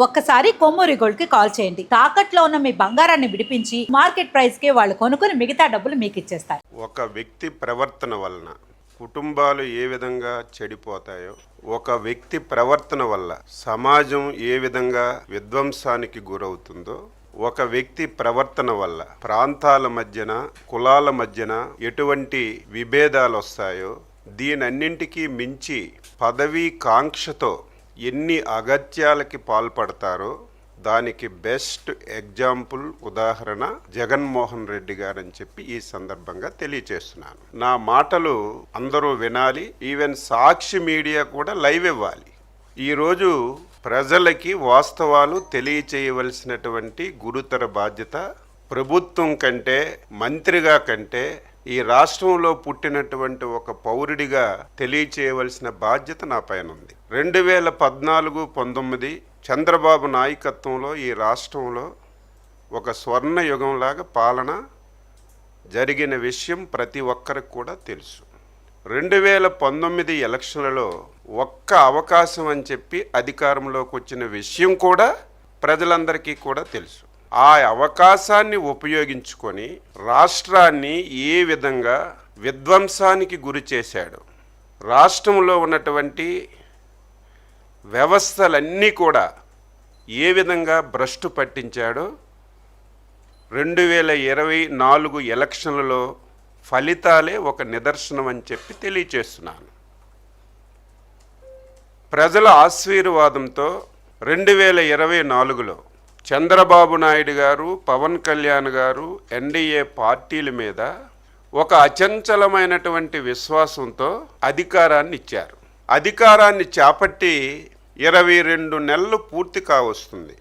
ఒక్కసారి కొమ్మూరి గోల్డ్ కి కాల్ చేయండి. తాకట్లో ఉన్న మీ బంగారాన్ని విడిపించి మార్కెట్ ప్రైస్ కి వాళ్ళు కొనుక్కుని మిగతా డబ్బులు మీకు ఇచ్చేస్తారు. ఒక వ్యక్తి ప్రవర్తన వలన కుటుంబాలు ఏ విధంగా చెడిపోతాయో, ఒక వ్యక్తి ప్రవర్తన వల్ల సమాజం ఏ విధంగా విధ్వంసానికి గురవుతుందో, ఒక వ్యక్తి ప్రవర్తన వల్ల ప్రాంతాల మధ్యన, కులాల మధ్యన ఎటువంటి విభేదాలు వస్తాయో, దీనన్నింటికీ మించి పదవీ కాంక్షతో ఎన్ని అగత్యాలకి పాల్పడతారో దానికి బెస్ట్ ఎగ్జాంపుల్ ఉదాహరణ జగన్మోహన్ రెడ్డి గారని చెప్పి ఈ సందర్భంగా తెలియచేస్తున్నాను. నా మాటలు అందరూ వినాలి. ఈవెన్ సాక్షి మీడియా కూడా లైవ్ ఇవ్వాలి. ఈరోజు ప్రజలకి వాస్తవాలు తెలియచేయవలసినటువంటి గురుతర బాధ్యత ప్రభుత్వం కంటే, మంత్రిగా కంటే ఈ రాష్ట్రంలో పుట్టినటువంటి ఒక పౌరుడిగా తెలియచేయవలసిన బాధ్యత నా పైన ఉంది. 2014-19 చంద్రబాబు నాయకత్వంలో ఈ రాష్ట్రంలో ఒక స్వర్ణ యుగంలాగా పాలన జరిగిన విషయం ప్రతి ఒక్కరికి కూడా తెలుసు. 2019 ఎలక్షన్లలో ఒక్క అవకాశం అని చెప్పి అధికారంలోకి వచ్చిన విషయం కూడా ప్రజలందరికీ కూడా తెలుసు. ఆ అవకాశాన్ని ఉపయోగించుకొని రాష్ట్రాన్ని ఏ విధంగా విధ్వంసానికి గురి చేశాడు, రాష్ట్రంలో ఉన్నటువంటి వ్యవస్థలన్నీ కూడా ఏ విధంగా భ్రష్టు పట్టించాడో 2024 ఎలక్షన్లలో ఫలితాలే ఒక నిదర్శనం అని చెప్పి తెలియచేస్తున్నాను. ప్రజల ఆశీర్వాదంతో 2024లో చంద్రబాబు నాయుడు గారు, పవన్ కళ్యాణ్ గారు ఎన్డీఏ పార్టీల మీద ఒక అచంచలమైనటువంటి విశ్వాసంతో అధికారాన్ని ఇచ్చారు. అధికారాన్ని చేపట్టి 22 నెలలు పూర్తి కావస్తుంది.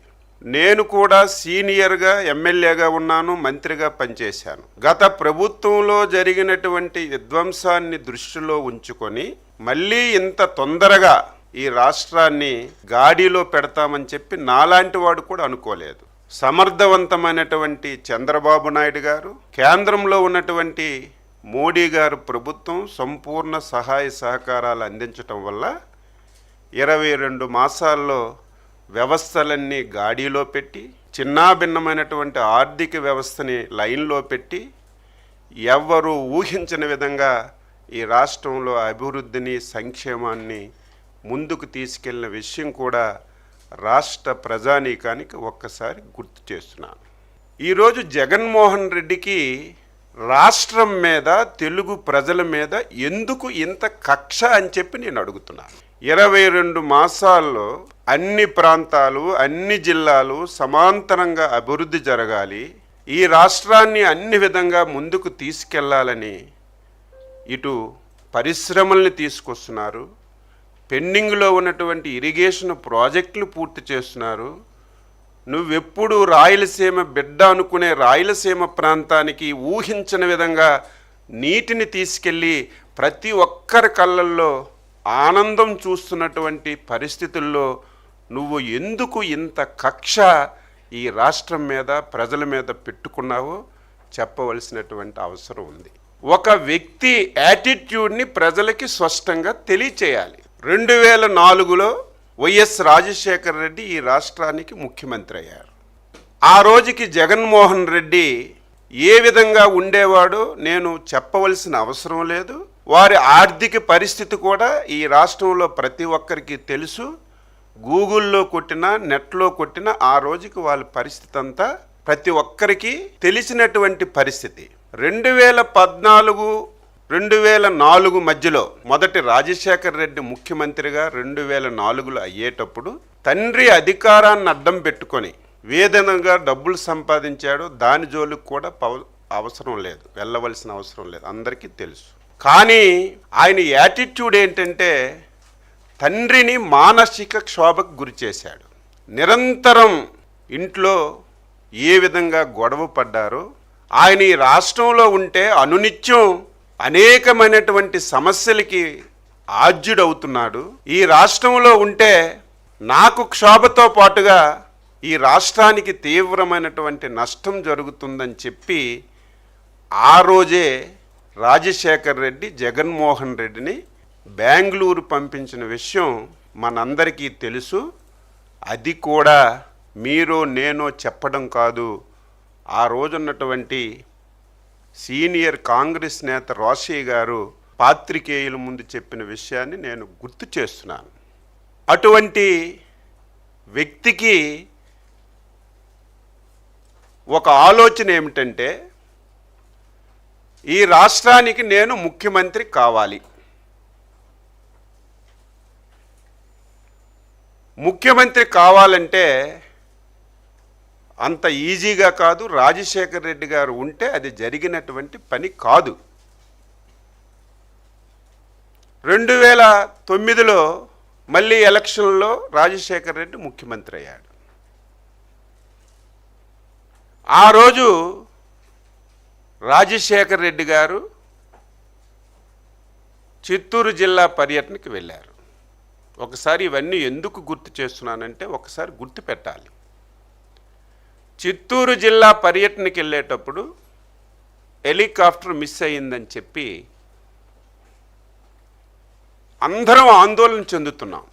నేను కూడా సీనియర్గా ఎమ్మెల్యేగా ఉన్నాను, మంత్రిగా పనిచేశాను. గత ప్రభుత్వంలో జరిగినటువంటి విధ్వంసాన్ని దృష్టిలో ఉంచుకొని మళ్ళీ ఇంత తొందరగా ఈ రాష్ట్రాన్ని గాడిలో పెడతామని చెప్పి నాలాంటి వాడు కూడా అనుకోలేదు. సమర్థవంతమైనటువంటి చంద్రబాబు నాయుడు గారు, కేంద్రంలో ఉన్నటువంటి మోడీ గారు ప్రభుత్వం సంపూర్ణ సహాయ సహకారాలు అందించటం వల్ల 22 మాసాల్లో వ్యవస్థలన్నీ గాడిలో పెట్టి, చిన్నాభిన్నమైనటువంటి ఆర్థిక వ్యవస్థని లైన్లో పెట్టి, ఎవ్వరూ ఊహించని విధంగా ఈ రాష్ట్రంలో అభివృద్ధిని, సంక్షేమాన్ని ముందుకు తీసుకెళ్లిన విషయం కూడా రాష్ట్ర ప్రజానీకానికి ఒక్కసారి గుర్తు చేస్తున్నాను. ఈరోజు జగన్మోహన్ రెడ్డికి రాష్ట్రం మీద, తెలుగు ప్రజల మీద ఎందుకు ఇంత కక్ష అని చెప్పి నేను అడుగుతున్నాను. 22 మాసాల్లో అన్ని ప్రాంతాలు, అన్ని జిల్లాలు సమాంతరంగా అభివృద్ధి జరగాలి, ఈ రాష్ట్రాన్ని అన్ని విధంగా ముందుకు తీసుకెళ్లాలని ఇటు పరిశ్రమల్ని తీసుకొస్తున్నారు, పెండింగ్లో ఉన్నటువంటి ఇరిగేషన్ ప్రాజెక్టులు పూర్తి చేస్తున్నారు. నువ్వెప్పుడు రాయలసీమ బిడ్డ అనుకునే రాయలసీమ ప్రాంతానికి ఊహించని విధంగా నీటిని తీసుకెళ్ళి ప్రతి ఒక్కరి కళ్ళల్లో ఆనందం చూస్తున్నటువంటి పరిస్థితుల్లో నువ్వు ఎందుకు ఇంత కక్ష ఈ రాష్ట్రం మీద, ప్రజల మీద పెట్టుకున్నావో చెప్పవలసినటువంటి అవసరం ఉంది. ఒక వ్యక్తి యాటిట్యూడ్ని ప్రజలకి స్పష్టంగా తెలియచేయాలి. 2004లో వైఎస్ రాజశేఖర రెడ్డి ఈ రాష్ట్రానికి ముఖ్యమంత్రి అయ్యారు. ఆ రోజుకి జగన్మోహన్ రెడ్డి ఏ విధంగా ఉండేవాడో నేను చెప్పవలసిన అవసరం లేదు. వారి ఆర్థిక పరిస్థితి కూడా ఈ రాష్ట్రంలో ప్రతి ఒక్కరికి తెలుసు. గూగుల్లో కొట్టినా, నెట్లో కొట్టినా ఆ రోజుకి వాళ్ళ పరిస్థితి అంతా ప్రతి ఒక్కరికి తెలిసినటువంటి పరిస్థితి. 2014-2004 మధ్యలో మొదటి రాజశేఖర రెడ్డి ముఖ్యమంత్రిగా 2004లో అయ్యేటప్పుడు తండ్రి అధికారాన్ని అడ్డం పెట్టుకొని వేదనగా డబ్బులు సంపాదించాడు. దాని జోలికి కూడా అవసరం లేదు, వెళ్ళవలసిన అవసరం లేదు, అందరికీ తెలుసు. కానీ ఆయన యాటిట్యూడ్ ఏంటంటే తండ్రిని మానసిక క్షోభకు గురి చేశాడు. నిరంతరం ఇంట్లో ఏ విధంగా గొడవ పడ్డారో, ఆయన ఈ రాష్ట్రంలో ఉంటే అనునిత్యం అనేకమైనటువంటి సమస్యలకి ఆజ్యుడవుతున్నాడు. ఈ రాష్ట్రంలో ఉంటే నాకు క్షోభతో పాటుగా ఈ రాష్ట్రానికి తీవ్రమైనటువంటి నష్టం జరుగుతుందని చెప్పి ఆ రోజే రాజశేఖర్ రెడ్డి జగన్మోహన్ రెడ్డిని బెంగళూరు పంపించిన విషయం మనందరికీ తెలుసు. అది కూడా మీరు నేను చెప్పడం కాదు, ఆ రోజున్నటువంటి సీనియర్ కాంగ్రెస్ నేత రోషయ్య గారు పాత్రికేయుల ముందు చెప్పిన విషయాన్ని నేను గుర్తు చేస్తున్నాను. అటువంటి వ్యక్తికి ఒక ఆలోచన ఏమిటంటే, ఈ రాష్ట్రానికి నేను ముఖ్యమంత్రి కావాలి, ముఖ్యమంత్రి కావాలంటే అంత ఈజీగా కాదు, రాజశేఖర్ రెడ్డి గారు ఉంటే అది జరిగినటువంటి పని కాదు. 2009లో మళ్ళీ ఎలక్షన్లో రాజశేఖర్ రెడ్డి ముఖ్యమంత్రి అయ్యాడు. ఆ రోజు రాజశేఖర్ రెడ్డి గారు చిత్తూరు జిల్లా పర్యటనకి వెళ్ళారు. ఒకసారి ఇవన్నీ ఎందుకు గుర్తు చేస్తున్నానంటే, ఒకసారి గుర్తు పెట్టాలి. చిత్తూరు జిల్లా పర్యటనకి వెళ్ళేటప్పుడు హెలికాప్టర్ మిస్ అయ్యిందని చెప్పి అందరం ఆందోళన చెందుతున్నాం.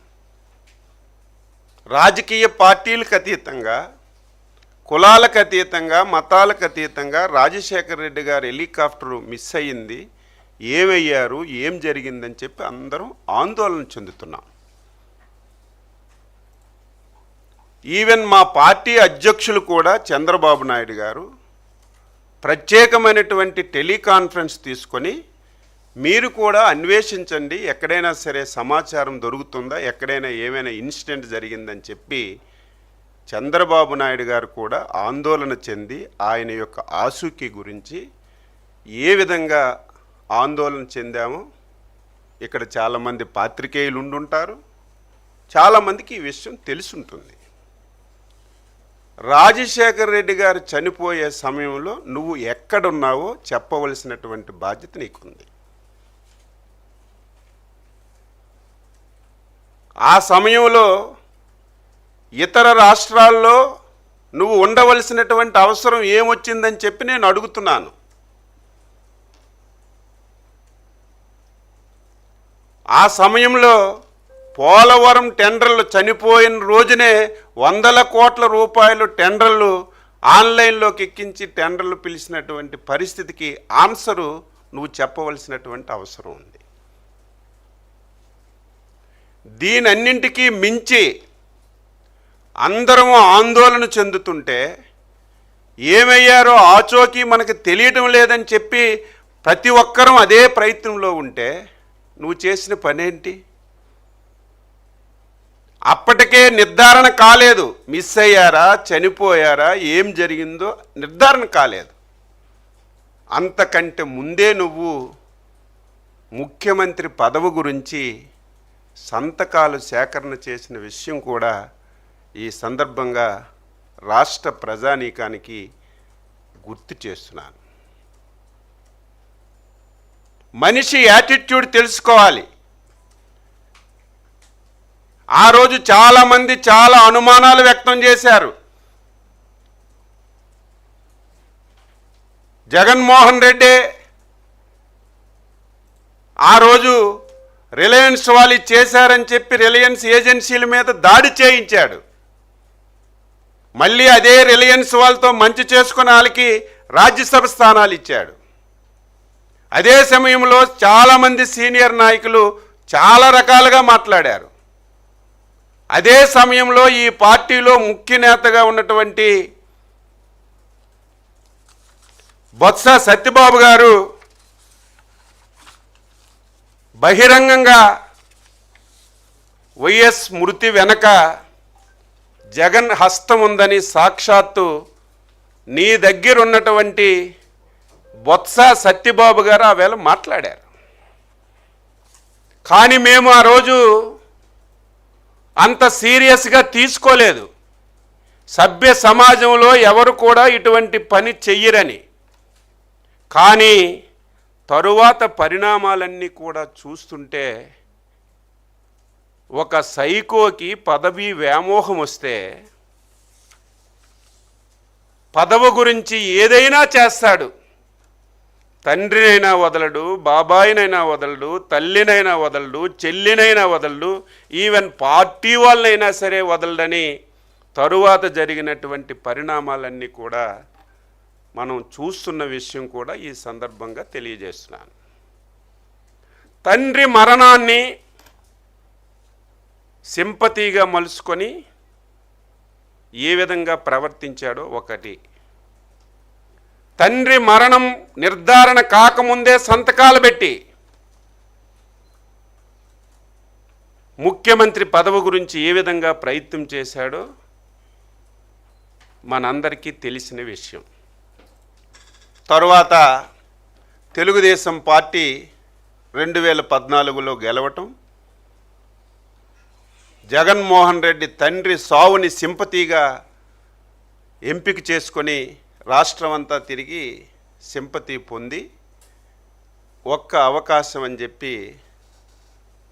రాజకీయ పార్టీలకు అతీతంగా, కులాలకు అతీతంగా, మతాలకు అతీతంగా రాజశేఖర్ రెడ్డి గారు హెలికాప్టర్ మిస్ అయ్యింది, ఏమయ్యారు, ఏం జరిగిందని చెప్పి అందరం ఆందోళన చెందుతున్నాం. ఈవెన్ మా పార్టీ అధ్యక్షులు కూడా చంద్రబాబు నాయుడు గారు ప్రత్యేకమైనటువంటి టెలికాన్ఫరెన్స్ తీసుకొని, మీరు కూడా అన్వేషించండి, ఎక్కడైనా సరే సమాచారం దొరుకుతుందా, ఎక్కడైనా ఏమైనా ఇన్సిడెంట్ జరిగిందని చెప్పి చంద్రబాబు నాయుడు గారు కూడా ఆందోళన చెంది ఆయన యొక్క ఆసూకీ గురించి ఏ విధంగా ఆందోళన చెందామో ఇక్కడ చాలామంది పాత్రికేయులు ఉండుంటారు, చాలామందికి ఈ విషయం తెలుసుంటుంది. రాజశేఖర్ రెడ్డి గారు చనిపోయే సమయంలో నువ్వు ఎక్కడున్నావో చెప్పవలసినటువంటి బాధ్యత నీకుంది. ఆ సమయంలో ఇతర రాష్ట్రాల్లో నువ్వు ఉండవలసినటువంటి అవసరం ఏమొచ్చిందని చెప్పి నేను అడుగుతున్నాను. ఆ సమయంలో పోలవరం టెండర్లు చనిపోయిన రోజునే 100 కోట్ల రూపాయలు టెండర్లు ఆన్లైన్లోకి ఎక్కించి టెండర్లు పిలిచినటువంటి పరిస్థితికి ఆన్సరు నువ్వు చెప్పవలసినటువంటి అవసరం ఉంది. దీనన్నింటికీ మించి అందరము ఆందోళన చెందుతుంటే, ఏమయ్యారో ఆచోకీ మనకు తెలియటం లేదని చెప్పి ప్రతి ఒక్కరం అదే ప్రయత్నంలో ఉంటే నువ్వు చేసిన పనేంటి? అప్పటికే నిర్ధారణ కాలేదు, మిస్ అయ్యారా, చనిపోయారా, ఏం జరిగిందో నిర్ధారణ కాలేదు. అంతకంటే ముందే నువ్వు ముఖ్యమంత్రి పదవి గురించి సంతకాలు సేకరణ చేసిన విషయం కూడా ఈ సందర్భంగా రాష్ట్ర ప్రజానీకానికి గుర్తు చేస్తున్నాను. మనిషి యాటిట్యూడ్ తెలుసుకోవాలి. ఆ రోజు చాలామంది చాలా అనుమానాలు వ్యక్తం చేశారు. జగన్మోహన్ రెడ్డి ఆ రోజు రిలయన్స్ వాళ్ళు చేశారని చెప్పి రిలయన్స్ ఏజెన్సీల మీద దాడి చేయించాడు. మళ్ళీ అదే రిలయన్స్ వాళ్ళతో మంచి చేసుకుని వాళ్ళకి రాజ్యసభ స్థానాలు ఇచ్చాడు. అదే సమయంలో చాలామంది సీనియర్ నాయకులు చాలా రకాలుగా మాట్లాడారు. అదే సమయంలో ఈ పార్టీలో ముఖ్య నేతగా ఉన్నటువంటి బొత్స సత్యబాబు గారు బహిరంగంగా వైఎస్ మృతి వెనక జగన్ హస్తం ఉందని సాక్షాత్తు నీ దగ్గర ఉన్నటువంటి బొత్స సత్యబాబు గారు ఆ వేళ మాట్లాడారు. కానీ మేము ఆ రోజు అంత సీరియస్గా తీసుకోలేదు. సభ్య సమాజంలో ఎవరు కూడా ఇటువంటి పని చెయ్యరని. కానీ తరువాత పరిణామాలన్నీ కూడా చూస్తుంటే ఒక సైకోకి పదవి వ్యామోహం వస్తే పదవి గురించి ఏదైనా చేస్తాడు. తండ్రినైనా వదలడు, బాబాయినైనా వదలడు, తల్లినైనా వదలడు, చెల్లినైనా వదలడు, ఈవెన్ పార్టీ వాళ్ళనైనా సరే వదలడని తరువాత జరిగినటువంటి పరిణామాలన్నీ కూడా మనం చూస్తున్న విషయం కూడా ఈ సందర్భంగా తెలియజేస్తున్నాను. తండ్రి మరణాన్ని సింపతిగా మలుచుకొని ఏ విధంగా ప్రవర్తించాడో ఒకటి, తండ్రి మరణం నిర్ధారణ కాకముందే సంతకాలు పెట్టి ముఖ్యమంత్రి పదవి గురించి ఏ విధంగా ప్రయత్నం చేశాడో మనందరికీ తెలిసిన విషయం. తరువాత తెలుగుదేశం పార్టీ 2014లో గెలవటం, జగన్మోహన్ రెడ్డి తండ్రి సావుని సింపతిగా ఎంపిక చేసుకొని రాష్ట్రం అంతా తిరిగి సింపతి పొంది ఒక్క అవకాశం అని చెప్పి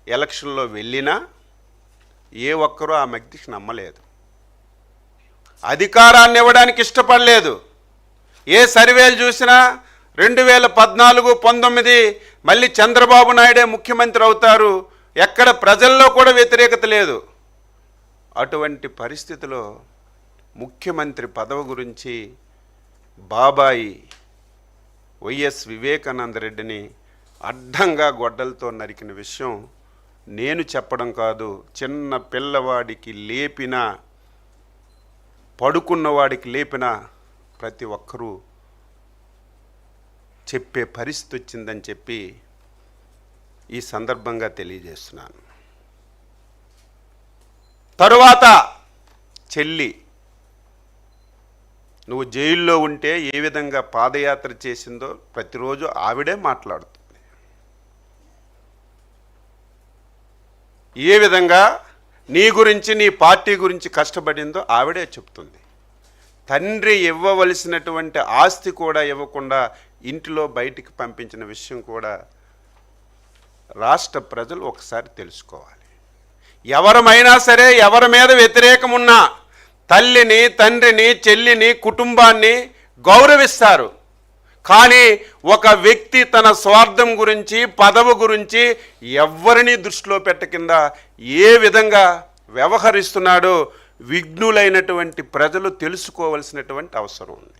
ఎలక్షన్లో వెళ్ళినా ఏ ఒక్కరూ ఆ వ్యక్తికి నమ్మలేదు, అధికారాన్ని ఇవ్వడానికి ఇష్టపడలేదు. ఏ సర్వేలు చూసినా 2014, 19 మళ్ళీ చంద్రబాబు నాయుడే ముఖ్యమంత్రి అవుతారు, ఎక్కడ ప్రజల్లో కూడా వ్యతిరేకత లేదు. అటువంటి పరిస్థితిలో ముఖ్యమంత్రి పదవి గురించి బాబాయి వైఎస్ వివేకానంద రెడ్డిని అడ్డంగా గొడ్డలతో నరికిన విషయం నేను చెప్పడం కాదు, చిన్న పిల్లవాడికి లేపిన, పడుకున్నవాడికి లేపిన ప్రతి ఒక్కరూ చెప్పే పరిస్థితి వచ్చిందని చెప్పి ఈ సందర్భంగా తెలియజేస్తున్నాను. తరువాత చెల్లి, నువ్వు జైల్లో ఉంటే ఏ విధంగా పాదయాత్ర చేసిందో ప్రతిరోజు ఆవిడే మాట్లాడుతుంది. ఏ విధంగా నీ గురించి, నీ పార్టీ గురించి కష్టపడిందో ఆవిడే చెప్తుంది. తండ్రి ఇవ్వవలసినటువంటి ఆస్తి కూడా ఇవ్వకుండా ఇంటిలో బయటికి పంపించిన విషయం కూడా రాష్ట్ర ప్రజలు ఒకసారి తెలుసుకోవాలి. ఎవరమైనా సరే, ఎవరి మీద వ్యతిరేకం ఉన్నా తల్లిని, తండ్రిని, చెల్లిని, కుటుంబాన్ని గౌరవిస్తారు. కానీ ఒక వ్యక్తి తన స్వార్థం గురించి, పదవి గురించి ఎవరిని దృష్టిలో పెట్టకుండా ఏ విధంగా వ్యవహరిస్తున్నాడో విఘ్నులైనటువంటి ప్రజలు తెలుసుకోవలసినటువంటి అవసరం ఉంది.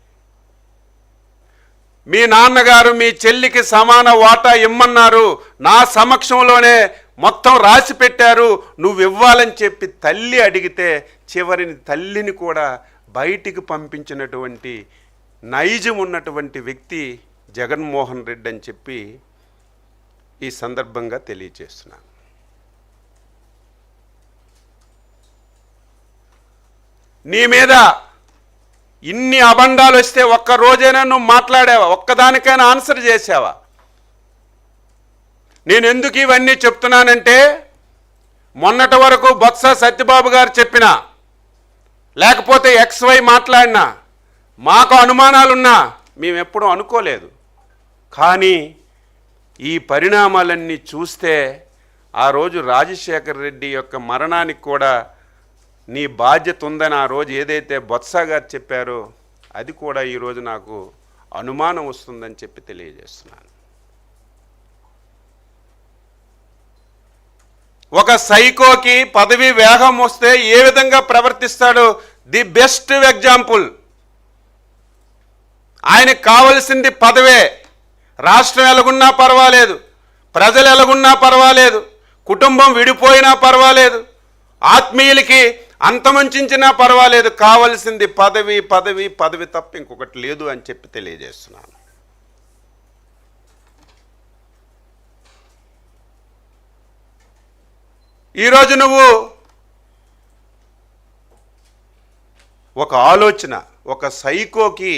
మీ నాన్నగారు మీ చెల్లికి సమాన వాటా ఇమ్మన్నారు, నా సమక్షంలోనే మొత్తం రాసి పెట్టారు, నువ్వు ఇవ్వాలని చెప్పి తల్లి అడిగితే చివరిని తల్లిని కూడా బయటికి పంపించినటువంటి నైజం ఉన్నటువంటి వ్యక్తి జగన్మోహన్ రెడ్డి అని చెప్పి ఈ సందర్భంగా తెలియజేస్తున్నాను. నీ మీద ఇన్ని అబండాలు వస్తే ఒక్క రోజైనా నువ్వు మాట్లాడావా? ఒక్కదానికైనా ఆన్సర్ చేసావా? నేను ఎందుకు ఇవన్నీ చెప్తున్నానంటే, మొన్నటి వరకు బొత్స సత్యబాబు గారు చెప్పినా, లేకపోతే XY మాట్లాడినా, మాకు అనుమానాలున్నా మేము ఎప్పుడూ అనుకోలేదు. కానీ ఈ పరిణామాలన్నీ చూస్తే ఆ రోజు రాజశేఖర రెడ్డి యొక్క మరణానికి కూడా నీ బాధ్యత ఉందని ఆ రోజు ఏదైతే బొత్స గారు చెప్పారో అది కూడా ఈరోజు నాకు అనుమానం వస్తుందని చెప్పి తెలియజేస్తున్నాను. ఒక సైకోకి పదవి వేగం వస్తే ఏ విధంగా ప్రవర్తిస్తాడో ది బెస్ట్ ఎగ్జాంపుల్. ఆయనకు కావలసింది పదవే. రాష్ట్రం ఎలాగున్నా పర్వాలేదు, ప్రజలు ఎలాగున్నా పర్వాలేదు, కుటుంబం విడిపోయినా పర్వాలేదు, ఆత్మీయులకి అంతమంచినా పర్వాలేదు, కావలసింది పదవి, పదవి, పదవి తప్ప ఇంకొకటి లేదు అని చెప్పి తెలియజేస్తున్నాను. ఈరోజు నువ్వు ఒక ఆలోచన, ఒక సైకోకి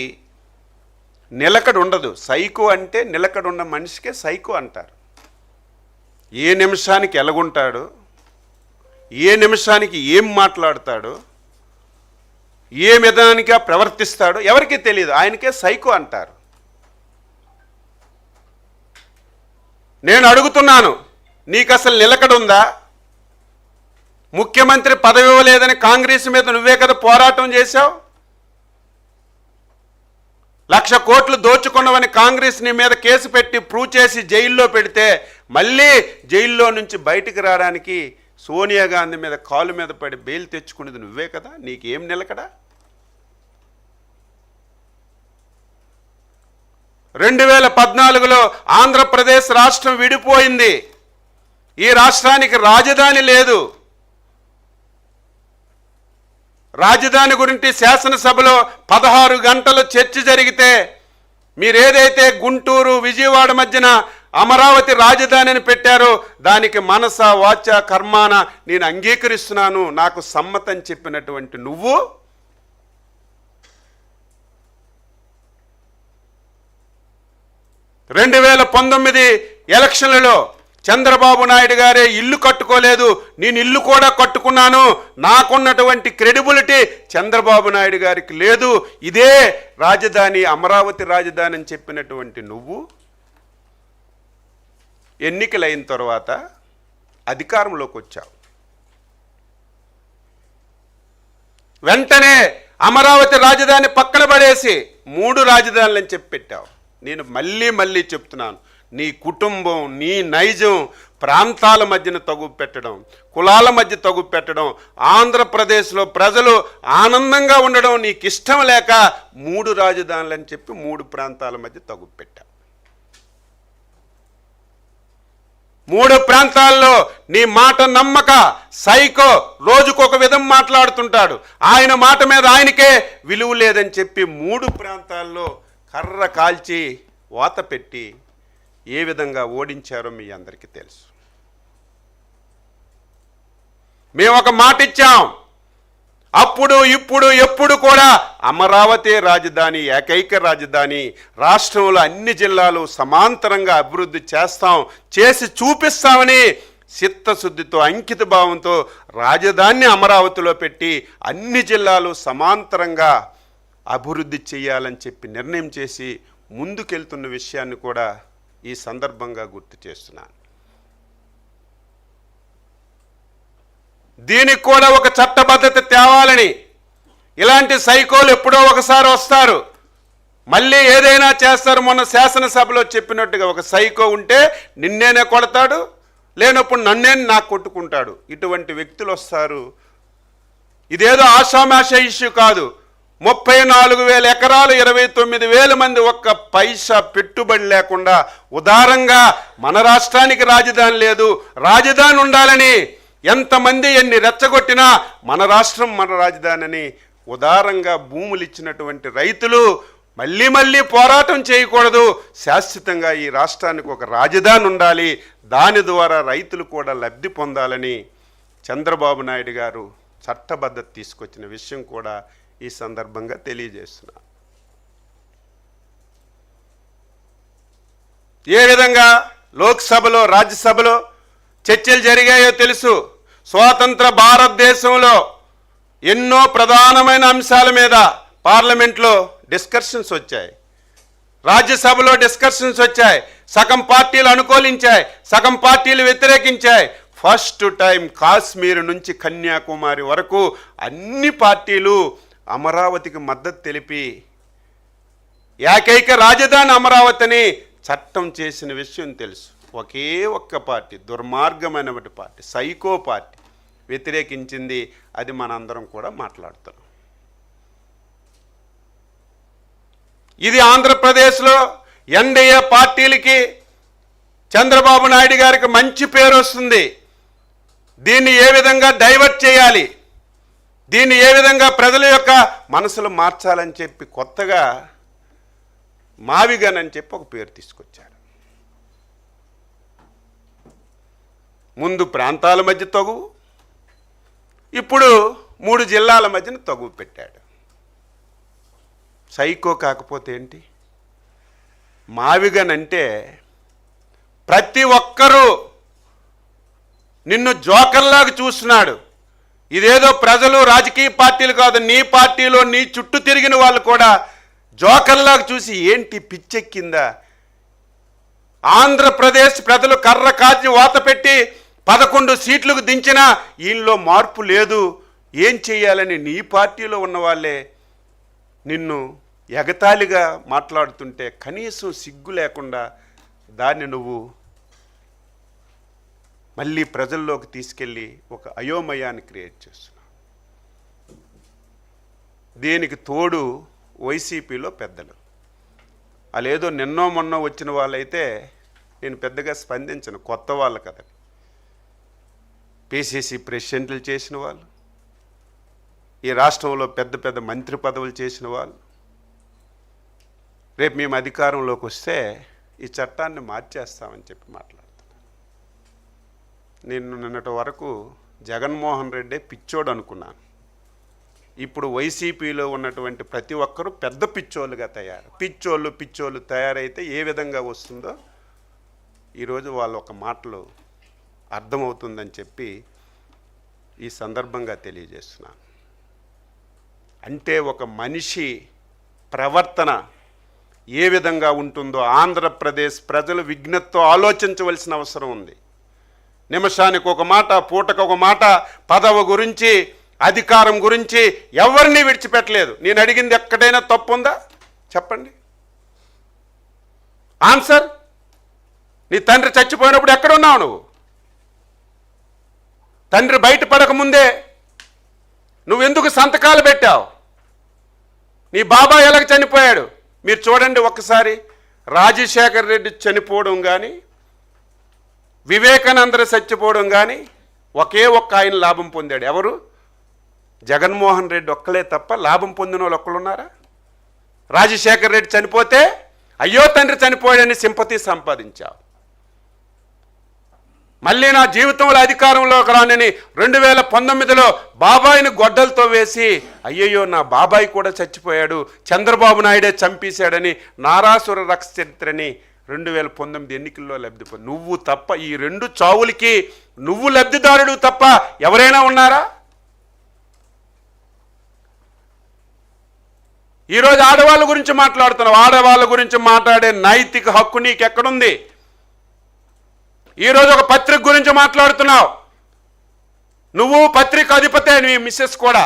నిలకడ ఉండదు. సైకో అంటే నిలకడ ఉన్న మనిషికే సైకో అంటారు. ఏ నిమిషానికి ఎలాగుంటాడో, ఏ నిమిషానికి ఏం మాట్లాడతాడో, ఏ విధానిగా ప్రవర్తిస్తాడో ఎవరికీ తెలియదు, ఆయనకే సైకో అంటారు. నేను అడుగుతున్నాను, నీకు అసలు నిలకడ ఉందా? ముఖ్యమంత్రి పదవి ఇవ్వలేదని కాంగ్రెస్ మీద నువ్వే కదా పోరాటం చేశావు. 1,00,000 కోట్లు దోచుకున్నవని కాంగ్రెస్ నీ మీద కేసు పెట్టి ప్రూవ్ చేసి జైల్లో పెడితే మళ్ళీ జైల్లో నుంచి బయటికి రావడానికి సోనియా గాంధీ మీద కాలు మీద పడి బెయిల్ తెచ్చుకునేది నువ్వే కదా. నీకేం నిలకడా? 2014లో ఆంధ్రప్రదేశ్ రాష్ట్రం విడిపోయింది. ఈ రాష్ట్రానికి రాజధాని లేదు. రాజధాని గురించి శాసనసభలో 16 గంటలు చర్చ జరిగితే మీరేదైతే గుంటూరు విజయవాడ మధ్యన అమరావతి రాజధానిని పెట్టారో దానికి మనస వాచ కర్మాన నేను అంగీకరిస్తున్నాను, నాకు సమ్మతం చెప్పినటువంటి నువ్వు 2019 ఎలక్షన్లలో చంద్రబాబు నాయుడు గారే ఇల్లు కట్టుకోలేదు, నేను ఇల్లు కూడా కట్టుకున్నాను, నాకున్నటువంటి క్రెడిబిలిటీ చంద్రబాబు నాయుడు గారికి లేదు, ఇదే రాజధాని అమరావతి రాజధాని అని చెప్పినటువంటి నువ్వు ఎన్నికలైన తర్వాత అధికారంలోకి వచ్చావు. వెంటనే అమరావతి రాజధాని పక్కన పడేసి 3 రాజధానులని చెప్పి పెట్టావు. నేను మళ్ళీ చెప్తున్నాను, నీ కుటుంబం, నీ నైజం ప్రాంతాల మధ్యన తగు పెట్టడం, కులాల మధ్య తగు పెట్టడం, ఆంధ్రప్రదేశ్లో ప్రజలు ఆనందంగా ఉండడం నీకు ఇష్టం లేక 3 రాజధానులని చెప్పి 3 ప్రాంతాల మధ్య తగు పెట్టావు. 3 ప్రాంతాల్లో నీ మాట నమ్మక సైకో రోజుకొక విధం మాట్లాడుతుంటాడు, ఆయన మాట మీద ఆయనకే విలువ లేదని చెప్పి 3 ప్రాంతాల్లో కర్ర కాల్చి వాత పెట్టి ఏ విధంగా ఓడించారో మీ అందరికీ తెలుసు. మేము ఒక మాట ఇచ్చాం, అప్పుడు ఇప్పుడు ఎప్పుడు కూడా అమరావతి రాజధాని, ఏకైక రాజధాని, రాష్ట్రంలో అన్ని జిల్లాలు సమాంతరంగా అభివృద్ధి చేస్తాం, చేసి చూపిస్తామని చిత్తశుద్ధితో అంకిత భావంతో రాజధానిని అమరావతిలో పెట్టి అన్ని జిల్లాలు సమాంతరంగా అభివృద్ధి చేయాలని చెప్పి నిర్ణయం చేసి ముందుకెళ్తున్న విషయాన్ని కూడా ఈ సందర్భంగా గుర్తు చేస్తున్నాను. దీనికి కూడా ఒక చట్టబద్ధత తేవాలని, ఇలాంటి సైకోలు ఎప్పుడో ఒకసారి వస్తారు, మళ్ళీ ఏదైనా చేస్తారు. మొన్న శాసనసభలో చెప్పినట్టుగా ఒక సైకో ఉంటే నిన్నేనే కొడతాడు, లేనప్పుడు నన్నే నాకు కొట్టుకుంటాడు. ఇటువంటి వ్యక్తులు వస్తారు. ఇదేదో ఆషామాష ఇష్యూ కాదు. 34,000 ఎకరాలు, 29,000 మంది ఒక్క పైసా పెట్టుబడి లేకుండా ఉదారంగా మన రాష్ట్రానికి రాజధాని లేదు, రాజధాని ఉండాలని ఎంతమంది ఎన్ని రెచ్చగొట్టినా మన రాష్ట్రం మన రాజధాని అని ఉదారంగా భూములు ఇచ్చినటువంటి రైతులు మళ్ళీ పోరాటం చేయకూడదు, శాశ్వతంగా ఈ రాష్ట్రానికి ఒక రాజధాని ఉండాలి, దాని ద్వారా రైతులు కూడా లబ్ధి పొందాలని చంద్రబాబు నాయుడు గారు చట్టబద్ధత తీసుకొచ్చిన విషయం కూడా ఈ సందర్భంగా తెలియజేస్తున్నా. ఏ విధంగా లోక్సభలో రాజ్యసభలో చర్చలు జరిగాయో తెలుసు. స్వాతంత్ర భారతదేశంలో ఎన్నో ప్రధానమైన అంశాల మీద పార్లమెంట్లో డిస్కషన్స్ వచ్చాయి, రాజ్యసభలో డిస్కషన్స్ వచ్చాయి. సగం పార్టీలు అనుకూలించాయి, సగం పార్టీలు వ్యతిరేకించాయి. ఫస్ట్ టైం కాశ్మీర్ నుంచి కన్యాకుమారి వరకు అన్ని పార్టీలు అమరావతికి మద్దతు తెలిపి ఏకైక రాజధాని అమరావతిని చట్టం చేసిన విషయం తెలుసు. ఒకే ఒక్క పార్టీ, దుర్మార్గమైనటువంటి పార్టీ, సైకో పార్టీ వ్యతిరేకించింది. అది మనందరం కూడా మాట్లాడుతున్నాం. ఇది ఆంధ్రప్రదేశ్లో ఎన్డీఏ పార్టీలకి చంద్రబాబు నాయుడు గారికి మంచి పేరు వస్తుంది. దీన్ని ఏ విధంగా డైవర్ట్ చేయాలి, దీన్ని ఏ విధంగా ప్రజల యొక్క మనసులు మార్చాలని చెప్పి కొత్తగా మావిగన్ అని చెప్పి ఒక పేరు తీసుకొచ్చారు. ముందు ప్రాంతాల మధ్య తగువు, ఇప్పుడు 3 జిల్లాల మధ్యన తగువు పెట్టాడు. సైకో కాకపోతే ఏంటి? మావిగన్ అంటే ప్రతి ఒక్కరూ నిన్ను జోకర్లాగా చూస్తున్నాడు. ఇదేదో ప్రజలు రాజకీయ పార్టీలు కాదు, నీ పార్టీలో నీ చుట్టూ తిరిగిన వాళ్ళు కూడా జోకర్లాగా చూసి ఏంటి పిచ్చెక్కిందా, ఆంధ్రప్రదేశ్ ప్రజలు కర్ర కాచి వాత పెట్టి 11 సీట్లకు దించినా ఈయనలో మార్పు లేదు, ఏం చేయాలని నీ పార్టీలో ఉన్న వాళ్ళే నిన్ను ఎగతాళిగా మాట్లాడుతుంటే కనీసం సిగ్గు లేకుండా దాన్ని నువ్వు మళ్ళీ ప్రజల్లోకి తీసుకెళ్ళి ఒక అయోమయాన్ని క్రియేట్ చేస్తున్నావు. దీనికి తోడు వైసీపీలో పెద్దలు, వాళ్ళు ఏదో నిన్నో మొన్నో వచ్చిన వాళ్ళైతే నేను పెద్దగా స్పందించను, కొత్త వాళ్ళు కదా. పిసిసి ప్రెసిడెంట్లు చేసిన వాళ్ళు, ఈ రాష్ట్రంలో పెద్ద పెద్ద మంత్రి పదవులు చేసిన వాళ్ళు, రేపు మేము అధికారంలోకి వస్తే ఈ చట్టాన్ని మార్చేస్తామని చెప్పి మాట్లాడుతున్నాను. నేను నిన్నటి వరకు జగన్మోహన్ రెడ్డి పిచ్చోడు అనుకున్నాను. ఇప్పుడు వైసీపీలో ఉన్నటువంటి ప్రతి ఒక్కరూ పెద్ద పిచ్చోళ్ళుగా పిచ్చోళ్ళు తయారైతే ఏ విధంగా వస్తుందో ఈరోజు వాళ్ళ ఒక మాటలు అర్థమవుతుందని చెప్పి ఈ సందర్భంగా తెలియజేస్తున్నాను. అంటే ఒక మనిషి ప్రవర్తన ఏ విధంగా ఉంటుందో ఆంధ్రప్రదేశ్ ప్రజలు విజ్ఞతతో ఆలోచించవలసిన అవసరం ఉంది. నిమిషానికి ఒక మాట, పూటకు ఒక మాట, పదవి గురించి, అధికారం గురించి ఎవరిని విడిచిపెట్టలేదు. నేను అడిగింది ఎక్కడైనా తప్పు ఉందా చెప్పండి, ఆన్సర్. నీ తండ్రి చచ్చిపోయినప్పుడు ఎక్కడున్నావు నువ్వు? తండ్రి బయటపడకముందే నువ్వెందుకు సంతకాలు పెట్టావు? నీ బాబాయ్ ఎలాగ చనిపోయాడు మీరు చూడండి ఒక్కసారి. రాజశేఖర్ రెడ్డి చనిపోవడం కానీ, వివేకానంద చచ్చిపోవడం కానీ ఒకే ఒక్క ఆయన లాభం పొందాడు. ఎవరు? జగన్మోహన్ రెడ్డి ఒక్కలే తప్ప లాభం పొందిన వాళ్ళు ఒక్కలున్నారా? రాజశేఖర్ రెడ్డి చనిపోతే అయ్యో తండ్రి చనిపోయాడని సింపతి సంపాదించావు. మళ్ళీ నా జీవితంలో అధికారంలోకి రానని 2019లో బాబాయిని గొడ్డలతో వేసి అయ్యయ్యో నా బాబాయ్ కూడా చచ్చిపోయాడు, చంద్రబాబు నాయుడే చంపేశాడని నారాసుర రక్ష చరిత్రని 2019 ఎన్నికల్లో లబ్ధి పొంది నువ్వు తప్ప, ఈ 2 చావులకి నువ్వు లబ్ధిదారుడు తప్ప ఎవరైనా ఉన్నారా? ఈరోజు ఆడవాళ్ళ గురించి మాట్లాడుతున్నావు. ఆడవాళ్ళ గురించి మాట్లాడే నైతిక హక్కు నీకెక్కడుంది? ఈరోజు ఒక పత్రిక గురించి మాట్లాడుతున్నావు. నువ్వు పత్రిక అధిపతే, నీ మిస్సెస్ కూడా.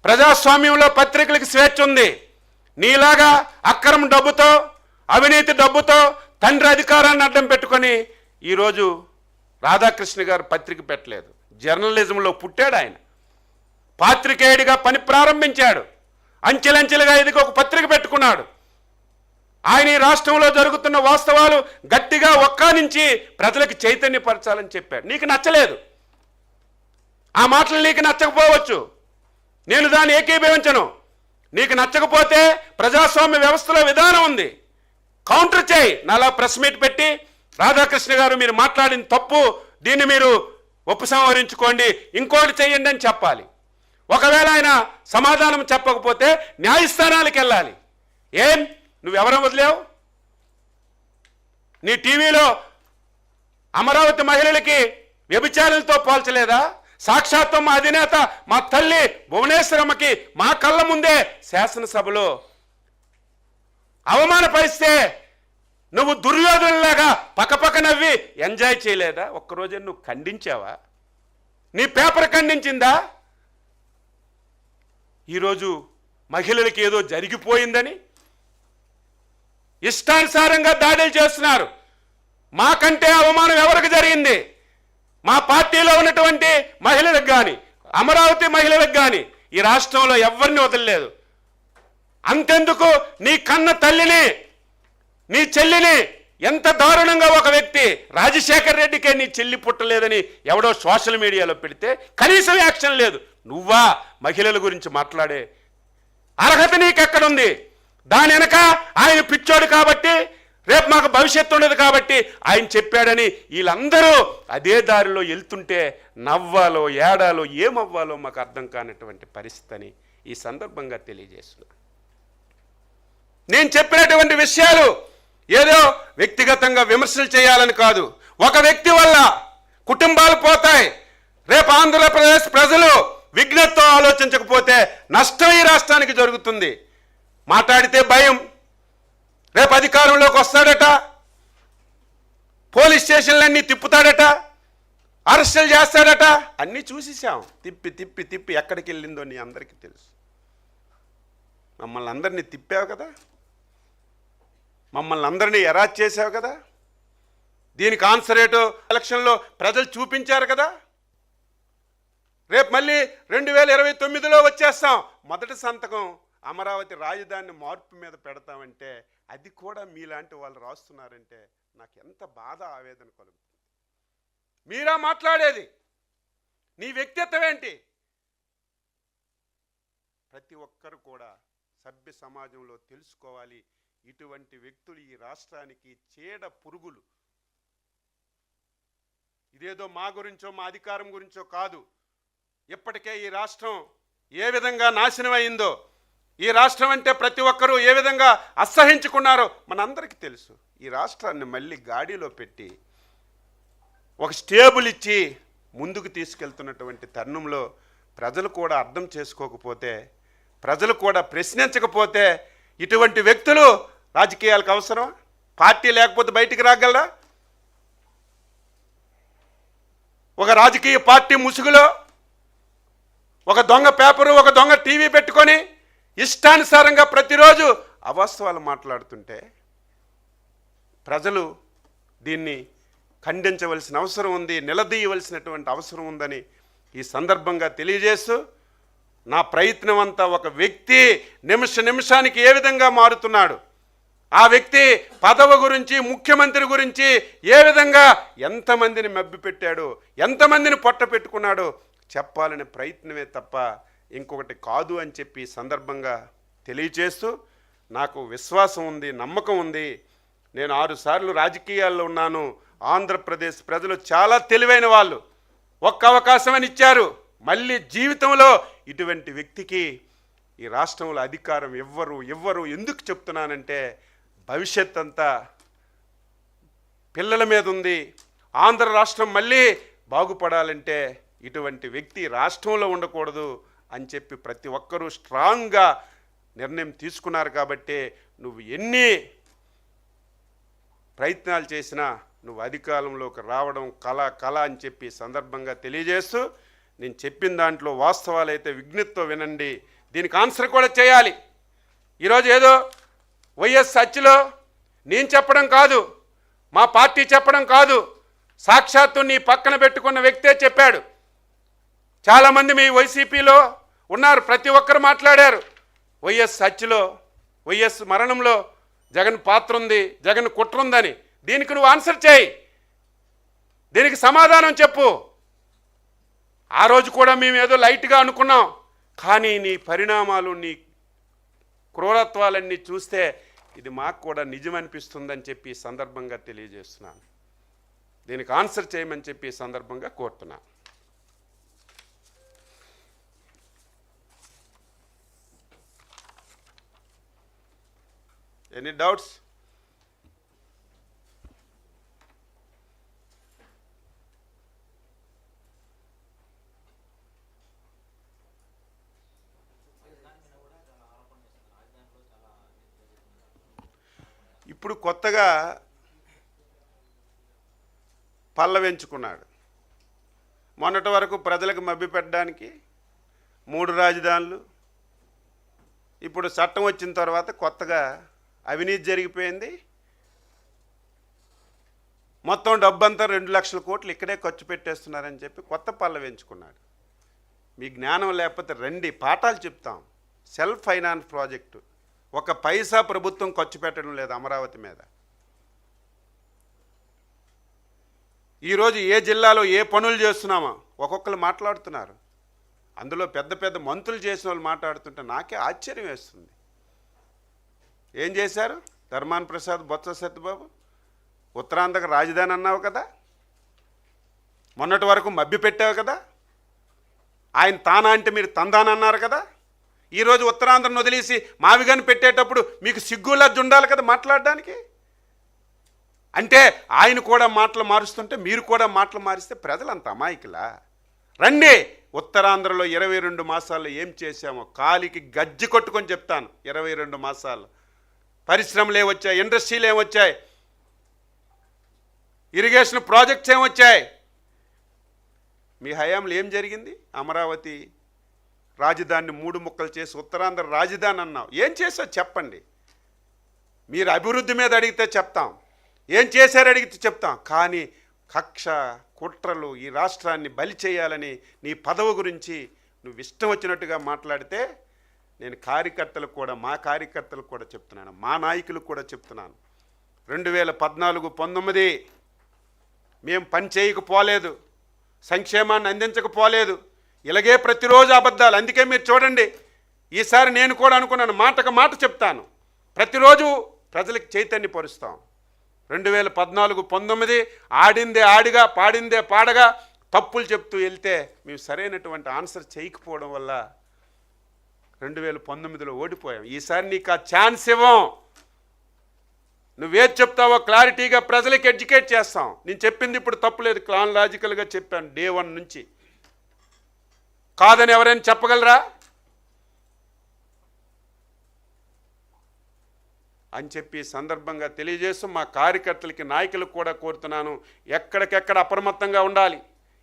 ప్రజాస్వామ్యంలో పత్రికలకు స్వేచ్ఛ ఉంది. నీలాగా అక్రమ డబ్బుతో, అవినీతి డబ్బుతో తండ్రి అధికారాన్ని అడ్డం పెట్టుకొని ఈరోజు రాధాకృష్ణ గారు పత్రిక పెట్టలేదు. జర్నలిజంలో పుట్టాడు ఆయన, పాత్రికేయుడిగా పని ప్రారంభించాడు, అంచెలంచెలుగా ఎదిగి ఒక పత్రిక పెట్టుకున్నాడు. ఆయన ఈ రాష్ట్రంలో జరుగుతున్న వాస్తవాలు గట్టిగా ఒక్కానించి ప్రజలకు చైతన్యపరచాలని చెప్పాడు. నీకు నచ్చలేదు, ఆ మాటలు నీకు నచ్చకపోవచ్చు, నేను దాన్ని ఏకీభవించను. నీకు నచ్చకపోతే ప్రజాస్వామ్య వ్యవస్థలో విధానం ఉంది, కౌంటర్ చేయి. నాలా ప్రెస్ మీట్ పెట్టి రాధాకృష్ణ గారు మీరు మాట్లాడిన తప్పు, దీన్ని మీరు ఉపసంహరించుకోండి, ఇంకోటి చేయండి అని చెప్పాలి. ఒకవేళ ఆయన సమాధానం చెప్పకపోతే న్యాయస్థానాలకు వెళ్ళాలి. ఏం నువ్వెవరో వదిలేవు? నీ టీవీలో అమరావతి మహిళలకి వ్యభిచారులతో పోల్చలేదా? సాక్షాత్తు మా అధినేత మా తల్లి భువనేశ్వరమ్మకి మా కళ్ళ ముందే శాసనసభలో అవమానపరిస్తే నువ్వు దుర్యోధనులాగా పక్కపక్క నవ్వి ఎంజాయ్ చేయలేదా? ఒక్కరోజు నువ్వు ఖండించావా? నీ పేపర్ ఖండించిందా? ఈరోజు మహిళలకి ఏదో జరిగిపోయిందని ఇష్టానుసారంగా దాడులు చేస్తున్నారు. మాకంటే అవమానం ఎవరికి జరిగింది? మా పార్టీలో ఉన్నటువంటి మహిళలకు కానీ, అమరావతి మహిళలకు కానీ ఈ రాష్ట్రంలో ఎవరిని వదలలేదు. అంతెందుకు నీ కన్న తల్లిని, నీ చెల్లిని ఎంత దారుణంగా ఒక వ్యక్తి, రాజశేఖర్ రెడ్డికే నీ చెల్లి పుట్టలేదని ఎవడో సోషల్ మీడియాలో పెడితే కనీసం యాక్షన్ లేదు. నువ్వా మహిళల గురించి మాట్లాడే అర్హత నీకెక్కడుంది? దాని వెనక ఆయన పిచ్చోడు కాబట్టి, రేపు మాకు భవిష్యత్తు ఉండదు కాబట్టి ఆయన చెప్పాడని వీళ్ళందరూ అదే దారిలో వెళ్తుంటే నవ్వాలో ఏడాలో ఏమవ్వాలో మాకు అర్థం కానటువంటి పరిస్థితిని ఈ సందర్భంగా తెలియజేస్తున్నా. నేను చెప్పినటువంటి విషయాలు ఏదో వ్యక్తిగతంగా విమర్శలు చేయాలని కాదు. ఒక వ్యక్తి వల్ల కుటుంబాలు పోతాయి. రేపు ఆంధ్రప్రదేశ్ ప్రజలు విజ్ఞతతో ఆలోచించకపోతే నష్టం ఈ రాష్ట్రానికి జరుగుతుంది. మాట్లాడితే భయం, రేపు అధికారంలోకి వస్తాడట, పోలీస్ స్టేషన్లన్నీ తిప్పుతాడట, అరెస్టులు చేస్తాడట, అన్నీ చూసేసాం. తిప్పి తిప్పి తిప్పి ఎక్కడికి వెళ్ళిందో నీ అందరికీ తెలుసు. మమ్మల్ని అందరినీ తిప్పావు కదా, మమ్మల్ని అందరినీ ఎరాజ్ చేసావు కదా, దీనికి ఆన్సర్ ఏటో ఎలక్షన్లో ప్రజలు చూపించారు కదా. రేపు మళ్ళీ 2029లో వచ్చేస్తాం, మొదటి సంతకం అమరావతి రాజధాని మార్పు మీద పెడతామంటే అది కూడా మీలాంటి వాళ్ళు రాస్తున్నారంటే నాకు ఎంత బాధ ఆవేదన కలుగుతుంది. మీరా మాట్లాడేది? నీ వ్యక్తిత్వం ఏంటి? ప్రతి ఒక్కరు కూడా సభ్య సమాజంలో తెలుసుకోవాలి, ఇటువంటి వ్యక్తులు ఈ రాష్ట్రానికి చీడ పురుగులు. ఇదేదో మా గురించో మా అధికారం గురించో కాదు. ఇప్పటికే ఈ రాష్ట్రం ఏ విధంగా నాశనం అయిందో, ఈ రాష్ట్రం అంటే ప్రతి ఒక్కరూ ఏ విధంగా అసహించుకున్నారో మనందరికీ తెలుసు. ఈ రాష్ట్రాన్ని మళ్ళీ గాడిలో పెట్టి ఒక స్టేబుల్ ఇచ్చి ముందుకు తీసుకెళ్తున్నటువంటి తరుణంలో ప్రజలు కూడా అర్థం చేసుకోకపోతే, ప్రజలు కూడా ప్రశ్నించకపోతే ఇటువంటి వ్యక్తులు రాజకీయాలకు అవసరం? పార్టీ లేకపోతే బయటికి రాగలరా? ఒక రాజకీయ పార్టీ ముసుగులో ఒక దొంగ పేపరు, ఒక దొంగ టీవీ పెట్టుకొని ఇష్టానుసారంగా ప్రతిరోజు అవాస్తవాలు మాట్లాడుతుంటే ప్రజలు దీన్ని ఖండించవలసిన అవసరం ఉంది, నిలదీయవలసినటువంటి అవసరం ఉందని ఈ సందర్భంగా తెలియజేస్తూ, నా ప్రయత్నం అంతా ఒక వ్యక్తి నిమిషానికి ఏ విధంగా మారుతున్నాడు, ఆ వ్యక్తి పదవి గురించి, ముఖ్యమంత్రి గురించి ఏ విధంగా ఎంతమందిని మభ్యపెట్టాడు, ఎంతమందిని పొట్ట పెట్టుకున్నాడో చెప్పాలనే ప్రయత్నమే తప్ప ఇంకొకటి కాదు అని చెప్పి సందర్భంగా తెలియచేస్తూ, నాకు విశ్వాసం ఉంది, నమ్మకం ఉంది. నేను 6 సార్లు రాజకీయాల్లో ఉన్నాను. ఆంధ్రప్రదేశ్ ప్రజలు చాలా తెలివైన వాళ్ళు, ఒక్క అవకాశం అని ఇచ్చారు. మళ్ళీ జీవితంలో ఇటువంటి వ్యక్తికి ఈ రాష్ట్రంలో అధికారం ఇవ్వరు. ఎందుకు చెప్తున్నానంటే భవిష్యత్ అంతా పిల్లల మీద ఉంది. ఆంధ్ర రాష్ట్రం మళ్ళీ బాగుపడాలంటే ఇటువంటి వ్యక్తి రాష్ట్రంలో ఉండకూడదు అని చెప్పి ప్రతి ఒక్కరూ స్ట్రాంగ్గా నిర్ణయం తీసుకున్నారు. కాబట్టి నువ్వు ఎన్ని ప్రయత్నాలు చేసినా నువ్వు అధికారంలోకి రావడం కళ అని చెప్పి సందర్భంగా తెలియజేస్తూ, నేను చెప్పిన దాంట్లో వాస్తవాలైతే విజ్ఞతతో వినండి. దీనికి ఆన్సర్ కూడా చేయాలి. ఈరోజు ఏదో వైఎస్ సచ్చిలో నేను చెప్పడం కాదు, మా పార్టీ చెప్పడం కాదు, సాక్షాత్తు నీ పక్కన పెట్టుకున్న వ్యక్తే చెప్పాడు. చాలామంది మీ వైసీపీలో ఉన్నారు, ప్రతి ఒక్కరు మాట్లాడారు. వైఎస్ హత్యలో, వైఎస్ మరణంలో జగన్ పాత్ర ఉంది, జగన్ కుట్ర ఉందని. దీనికి నువ్వు ఆన్సర్ చేయి, దీనికి సమాధానం చెప్పు. ఆ రోజు కూడా మేము ఏదో లైట్గా అనుకున్నాం, కానీ నీ పరిణామాలు, నీ క్రూరత్వాలన్నీ చూస్తే ఇది మాకు కూడా నిజమనిపిస్తుందని చెప్పి సందర్భంగా తెలియజేస్తున్నాను. దీనికి ఆన్సర్ చేయమని చెప్పి సందర్భంగా కోరుతున్నాను. Any doubts? ఇప్పుడు కొత్తగా పల్లవించుకున్నాడు. మొన్నటి వరకు ప్రజలకు మభ్యపెట్టడానికి 3 రాజధానులు, ఇప్పుడు చట్టం వచ్చిన తర్వాత కొత్తగా అవినీతి జరిగిపోయింది, మొత్తం డబ్బంతా 2 లక్షల కోట్లు ఇక్కడే ఖర్చు పెట్టేస్తున్నారని చెప్పి కొత్త పల్లవించుకున్నాడు. మీ జ్ఞానం లేకపోతే రండి, పాఠాలు చెప్తాం. సెల్ఫ్ ఫైనాన్స్ ప్రాజెక్టు, ఒక పైసా ప్రభుత్వం ఖర్చు పెట్టడం లేదు అమరావతి మీద. ఈరోజు ఏ జిల్లాలో ఏ పనులు చేస్తున్నామో ఒక్కొక్కరు మాట్లాడుతున్నారు. అందులో పెద్ద పెద్ద మంత్రులు చేసిన వాళ్ళు మాట్లాడుతుంటే నాకే ఆశ్చర్యం వేస్తుంది. ఏం చేశారు? ధర్మాన ప్రసాద్, బొత్స సత్యబాబు ఉత్తరాంధ్రకు రాజధాని అన్నావు కదా, మొన్నటి వరకు మభ్య పెట్టావు కదా, ఆయన తానా అంటే మీరు తందాన అన్నారు కదా. ఈరోజు ఉత్తరాంధ్రను వదిలేసి మావిగాని పెట్టేటప్పుడు మీకు సిగ్గులజ్జు ఉండాలి కదా మాట్లాడడానికి. అంటే ఆయన కూడా మాటలు మారుస్తుంటే మీరు కూడా మాటలు మారిస్తే ప్రజలు అంత అమాయకులా? రండి, ఉత్తరాంధ్రలో 22 మాసాల్లో ఏం చేశామో కాలికి గజ్జి కొట్టుకొని చెప్తాను. 22 మాసాలు పరిశ్రమలు ఏమొచ్చాయి, ఇండస్ట్రీలు ఏమొచ్చాయి, ఇరిగేషన్ ప్రాజెక్ట్స్ ఏమొచ్చాయి, మీ హయాంలో ఏం జరిగింది? అమరావతి రాజధానిని 3 ముక్కలు చేసి ఉత్తరాంధ్ర రాజధాని అన్నావు. ఏం చేసావు చెప్పండి. మీరు అభివృద్ధి మీద అడిగితే చెప్తాం, ఏం చేశారు అడిగితే చెప్తాం. కానీ కక్ష కుట్రలు ఈ రాష్ట్రాన్ని బలి చేయాలని నీ పదవి గురించి నువ్వు ఇష్టం వచ్చినట్టుగా మాట్లాడితే నేను కార్యకర్తలకు కూడా, మా కార్యకర్తలకు కూడా చెప్తున్నాను, మా నాయకులకు కూడా చెప్తున్నాను, 2014-19 మేము పని చేయకపోలేదు, సంక్షేమాన్ని అందించకపోలేదు, ఇలాగే ప్రతిరోజు అబద్ధాలు. అందుకే మీరు చూడండి, ఈసారి నేను కూడా అనుకున్నాను, మాటకు మాట చెప్తాను, ప్రతిరోజు ప్రజలకు చైతన్యపరుస్తాం. 2014-19 ఆడిందే ఆడిగా పాడిందే పాడగా తప్పులు చెప్తూ వెళ్తే మేము సరైనటువంటి ఆన్సర్ చేయకపోవడం వల్ల 2019లో ఓడిపోయాం. ఈసారి నీకు ఆ ఛాన్స్ ఇవ్వం. నువ్వేది చెప్తావో క్లారిటీగా ప్రజలకు ఎడ్యుకేట్ చేస్తాం. నేను చెప్పింది ఇప్పుడు తప్పులేదు, క్రానలాజికల్గా చెప్పాను డే 1 నుంచి. కాదని ఎవరైనా చెప్పగలరా అని చెప్పి సందర్భంగా తెలియజేస్తూ మా కార్యకర్తలకి, నాయకులకు కూడా కోరుతున్నాను, ఎక్కడికెక్కడ అప్రమత్తంగా ఉండాలి.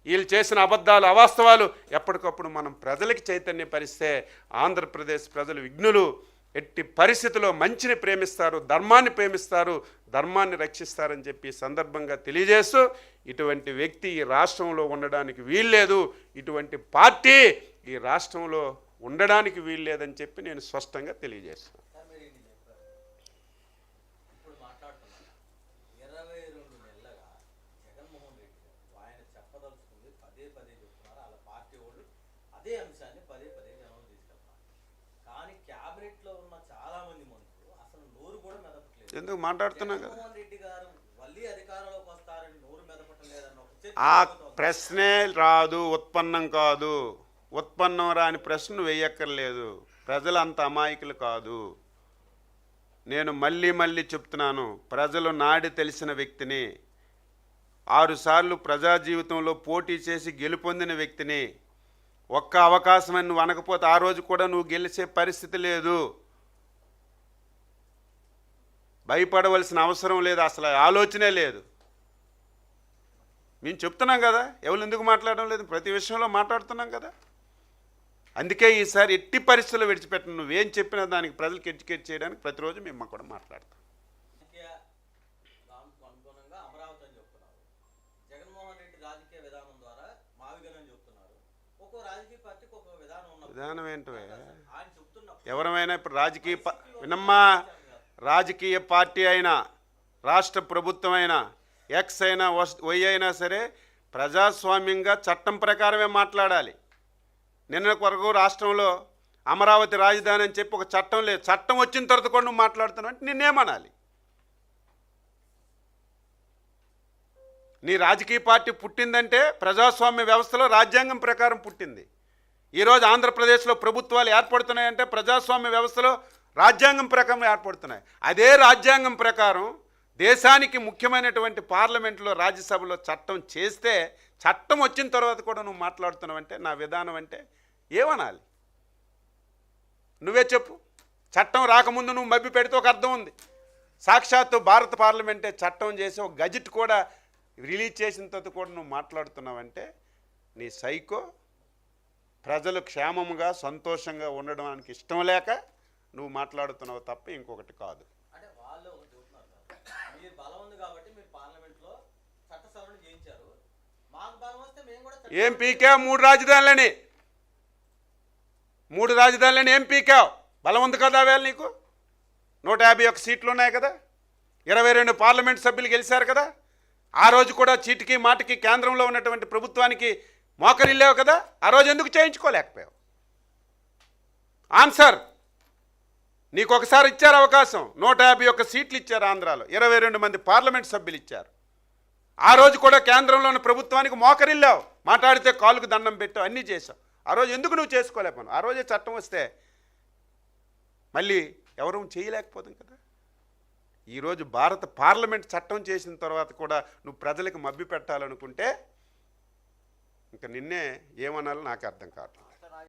వీళ్ళు చేసిన అబద్ధాలు, అవాస్తవాలు ఎప్పటికప్పుడు మనం ప్రజలకి చైతన్యపరిస్తే ఆంధ్రప్రదేశ్ ప్రజలు విఘ్నులు. ఎట్టి పరిస్థితుల్లో మంచిని ప్రేమిస్తారు, ధర్మాన్ని ప్రేమిస్తారు, ధర్మాన్ని రక్షిస్తారని చెప్పి సందర్భంగా తెలియజేస్తూ, ఇటువంటి వ్యక్తి ఈ రాష్ట్రంలో ఉండడానికి వీల్లేదు, ఇటువంటి పార్టీ ఈ రాష్ట్రంలో ఉండడానికి వీల్లేదని చెప్పి నేను స్పష్టంగా తెలియజేస్తాను. అదే అంశాన్ని పదే జనం తీసుకెళ్తారు. కానీ క్యాబినెట్ లో ఉన్న చాలా మంది మంత్రులు అసలు నోరు కూడా మెదపట్లేదు. ఎందుకు మాట్లాడుతున్నా కదా, జగన్మోహన్ రెడ్డి గారు మళ్ళీ అధికారంలోకి వస్తారని నోరు మెదపట్లేదన్న ఆ ప్రశ్నే రాదు, ఉత్పన్నం కాదు. ఉత్పన్నం రాని ప్రశ్న వేయక్కర్లేదు. ప్రజలు అంత అమాయకులు కాదు. నేను మళ్ళీ చెప్తున్నాను, ప్రజలు నాడి తెలిసిన వ్యక్తిని, 6 సార్లు ప్రజా జీవితంలో పోటీ చేసి గెలుపొందిన వ్యక్తిని. ఒక్క అవకాశం అని నువ్వు అనకపోతే ఆ రోజు కూడా నువ్వు గెలిచే పరిస్థితి లేదు. భయపడవలసిన అవసరం లేదు, అసలు ఆలోచనే లేదు. మేము చెప్తున్నాం కదా, ఎవరు ఎందుకు మాట్లాడడం లేదు, ప్రతి విషయంలో మాట్లాడుతున్నాం కదా. అందుకే ఈసారి ఎట్టి పరిస్థితుల్లో విడిచిపెట్టను. నువ్వేం చెప్పినా దానికి ప్రజలకు ఎడ్యుకేట్ చేయడానికి ప్రతిరోజు మేము కూడా మాట్లాడతాం. అమరావతి అని చెప్తున్నారు, జగన్మోహన్ రెడ్డి రాజకీయ విధానం ద్వారా మావిగనని చెప్తున్నారు. ఒక్కో రాజకీయ పార్టీకి ఒక్కో విధానం ఏంటో ఆయన చెప్తున్నప్పుడు ఎవరమైనా ఇప్పుడు వినమ్మా, రాజకీయ పార్టీ అయినా, రాష్ట్ర ప్రభుత్వం అయినా, ఎక్స్ అయినా, వై అయినా సరే ప్రజాస్వామ్యంగా చట్టం ప్రకారమే మాట్లాడాలి. నిన్న వరకు రాష్ట్రంలో అమరావతి రాజధాని అని చెప్పి ఒక చట్టం లేదు. చట్టం వచ్చిన తర్వాత కూడా నువ్వు మాట్లాడుతున్నావు అంటే నిన్నేమనాలి? నీ రాజకీయ పార్టీ పుట్టిందంటే ప్రజాస్వామ్య వ్యవస్థలో రాజ్యాంగం ప్రకారం పుట్టింది. ఈరోజు ఆంధ్రప్రదేశ్లో ప్రభుత్వాలు ఏర్పడుతున్నాయంటే ప్రజాస్వామ్య వ్యవస్థలో రాజ్యాంగం ప్రకారం ఏర్పడుతున్నాయి. అదే రాజ్యాంగం ప్రకారం దేశానికి ముఖ్యమైనటువంటి పార్లమెంట్లో, రాజ్యసభలో చట్టం చేస్తే, చట్టం వచ్చిన తర్వాత కూడా నువ్వు మాట్లాడుతున్నావంటే నా విధానం అంటే ఏమనాలి? నువ్వే చెప్పు. చట్టం రాకముందు నువ్వు మభ్య పెడితే ఒక అర్థం ఉంది. సాక్షాత్తు భారత పార్లమెంటే చట్టం చేసి ఒక గజెట్ కూడా రిలీజ్ చేసిన తర్వాత కూడా నువ్వు మాట్లాడుతున్నావంటే నీ సైకో. ప్రజలు క్షేమంగా సంతోషంగా ఉండడానికి ఇష్టం లేక నువ్వు మాట్లాడుతున్నావు తప్ప ఇంకొకటి కాదు. అంటే వాళ్ళు ఒకటి చెబుతున్నారు, మీరు బలం ఉంది కాబట్టి మీరు పార్లమెంట్లో చట్ట సవరణ చేయించారు, మాకు బలం వస్తే మేము కూడా ఏం పీకావు? 3 రాజధానులని, 3 రాజధానులని ఏం పీకావు? బలం ఉంది కదా వేళ నీకు. 151 సీట్లు ఉన్నాయి కదా, 22 పార్లమెంట్ సభ్యులు గెలిచారు కదా. ఆ రోజు కూడా చీటికి మాటికి కేంద్రంలో ఉన్నటువంటి ప్రభుత్వానికి మోకరిల్లేవు కదా. ఆ రోజు ఎందుకు చేయించుకోలేకపోయావు? ఆన్సర్. నీకు ఒకసారి ఇచ్చారు అవకాశం, 151 సీట్లు ఇచ్చారు ఆంధ్రాలో, 22 మంది పార్లమెంట్ సభ్యులు ఇచ్చారు. ఆ రోజు కూడా కేంద్రంలో ఉన్న ప్రభుత్వానికి మోకరిల్లావు, మాట్లాడితే కాలుకు దండం పెట్టావు, అన్నీ చేసావు. ఆ రోజు ఎందుకు నువ్వు చేసుకోలేకపోయావు? ఆ రోజే చట్టం వస్తే మళ్ళీ ఎవరూ చేయలేకపోతాం కదా. ఈరోజు భారత పార్లమెంట్ చట్టం చేసిన తర్వాత కూడా నువ్వు ప్రజలకు మభ్య పెట్టాలనుకుంటే ఇంకా నిన్నే ఏమనాలో నాకు అర్థం కావట్లేదు.